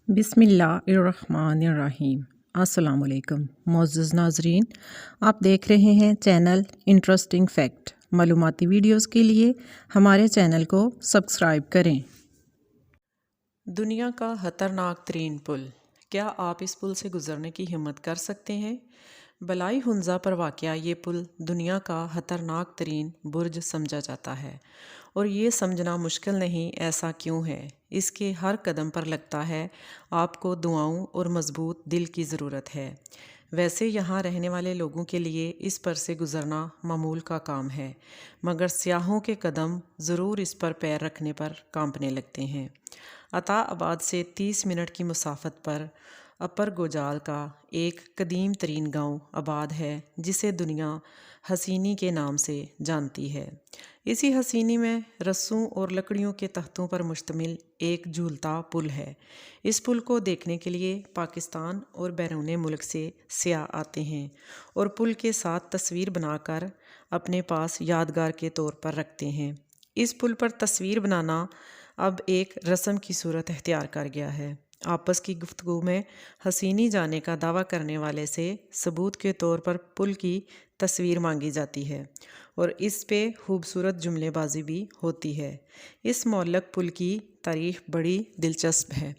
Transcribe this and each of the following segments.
बिस्मिल्लाहिर्रहमानिर्रहीम। अस्सलाम वालेकुम मुअज़्ज़ज़ नाज़रीन, आप देख रहे हैं चैनल इंटरेस्टिंग फैक्ट। मालूमाती वीडियोस के लिए हमारे चैनल को सब्सक्राइब करें। दुनिया का खतरनाक तरीन पुल, क्या आप इस पुल से गुज़रने की हिम्मत कर सकते हैं? बलाई हुंज़ा पर वाक़या ये पुल दुनिया का खतरनाक तरीन बुर्ज समझा जाता है, और ये समझना मुश्किल नहीं ऐसा क्यों है। इसके हर कदम पर लगता है आपको दुआओं और मजबूत दिल की ज़रूरत है। वैसे यहाँ रहने वाले लोगों के लिए इस पर से गुज़रना मामूल का काम है, मगर सियाहों के कदम ज़रूर इस पर पैर रखने पर कांपने लगते हैं। अता आबाद से 30 मिनट की मुसाफत पर अपर गोजाल का एक कदीम तरीन गाँव आबाद है, जिसे दुनिया हसीनी के नाम से जानती है। इसी हसीनी में रस्सों और लकड़ियों के तख्तों पर मुश्तमिल एक झूलता पुल है। इस पुल को देखने के लिए पाकिस्तान और बैरून मुल्क से सियाह आते हैं और पुल के साथ तस्वीर बनाकर अपने पास यादगार के तौर पर रखते हैं। इस पुल पर तस्वीर बनाना अब एक रस्म की सूरत अख्तियार कर गया है। आपस की गुफ्तगू में हसीनी जाने का दावा करने वाले से सबूत के तौर पर पुल की तस्वीर मांगी जाती है और इस पे खूबसूरत जुमलेबाजी भी होती है। इस मौलक पुल की तारीख़ बड़ी दिलचस्प है।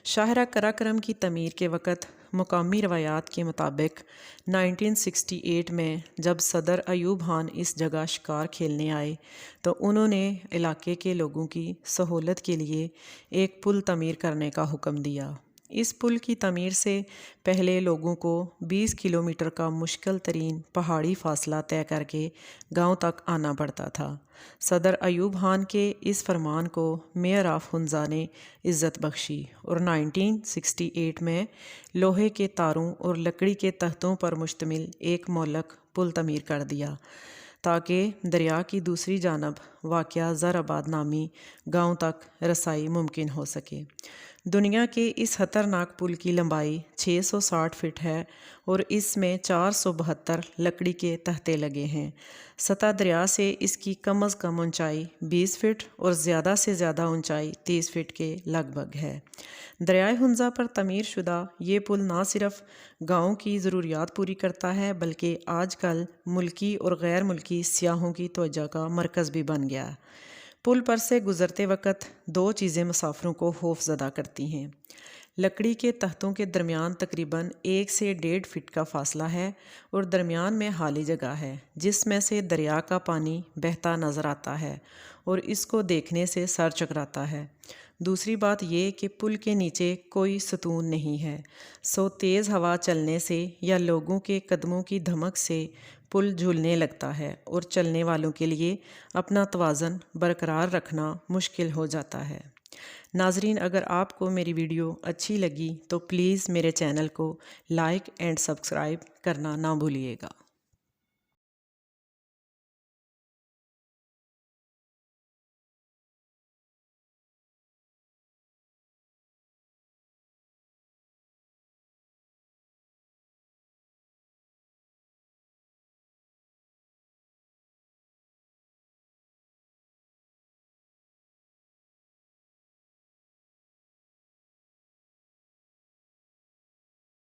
शाहरा कराक्रम की तमीर के वक़्त मुकामी रवायात के मुताबिक 1968 में जब सदर अयूब खान इस जगह शिकार खेलने आए तो उन्होंने इलाके के लोगों की सहूलत के लिए एक पुल तमीर करने का हुक्म दिया। इस पुल की तमीर से पहले लोगों को 20 किलोमीटर का मुश्किल तरीन पहाड़ी फासला तय करके गांव तक आना पड़ता था। सदर अयूब खान के इस फरमान को मेयर ऑफ हुंज़ा ने इज़्ज़त बख्शी और 1968 में लोहे के तारों और लकड़ी के तख्तों पर मुश्तमिल एक मौलक पुल तमीर कर दिया ताकि दरिया की दूसरी जानब वाक़या ज़राबाद नामी गांव तक रसाई मुमकिन हो सके। दुनिया के इस खतरनाक पुल की लंबाई 660 फीट है और इसमें 472 लकड़ी के तख्ते लगे हैं। सतह दरिया से इसकी कम अज़ कम ऊंचाई 20 फीट और ज़्यादा से ज़्यादा ऊंचाई 30 फीट के लगभग है। दरियाए हुंज़ा पर तमीर शुदा ये पुल ना सिर्फ गाँव की ज़रूरियात पूरी करता है, बल्कि आजकल मुल्की और गैर मुल्की सियाहों की तवज्जो का मरकज़ भी बन गया। पुल पर से गुज़रते वक़्त दो चीज़ें मुसाफिरों को खौफज़दा करती हैं। लकड़ी के तख्तों के दरमियान तकरीबन 1 से 1.5 फीट का फासला है और दरमियान में खाली जगह है जिसमें से दरिया का पानी बहता नज़र आता है और इसको देखने से सर चकराता है। दूसरी बात ये कि पुल के नीचे कोई सतून नहीं है, सो तेज़ हवा चलने से या लोगों के कदमों की धमक से पुल झूलने लगता है और चलने वालों के लिए अपना तवाज़न बरकरार रखना मुश्किल हो जाता है। नाजरीन, अगर आपको मेरी वीडियो अच्छी लगी तो प्लीज़ मेरे चैनल को लाइक एंड सब्सक्राइब करना ना भूलिएगा।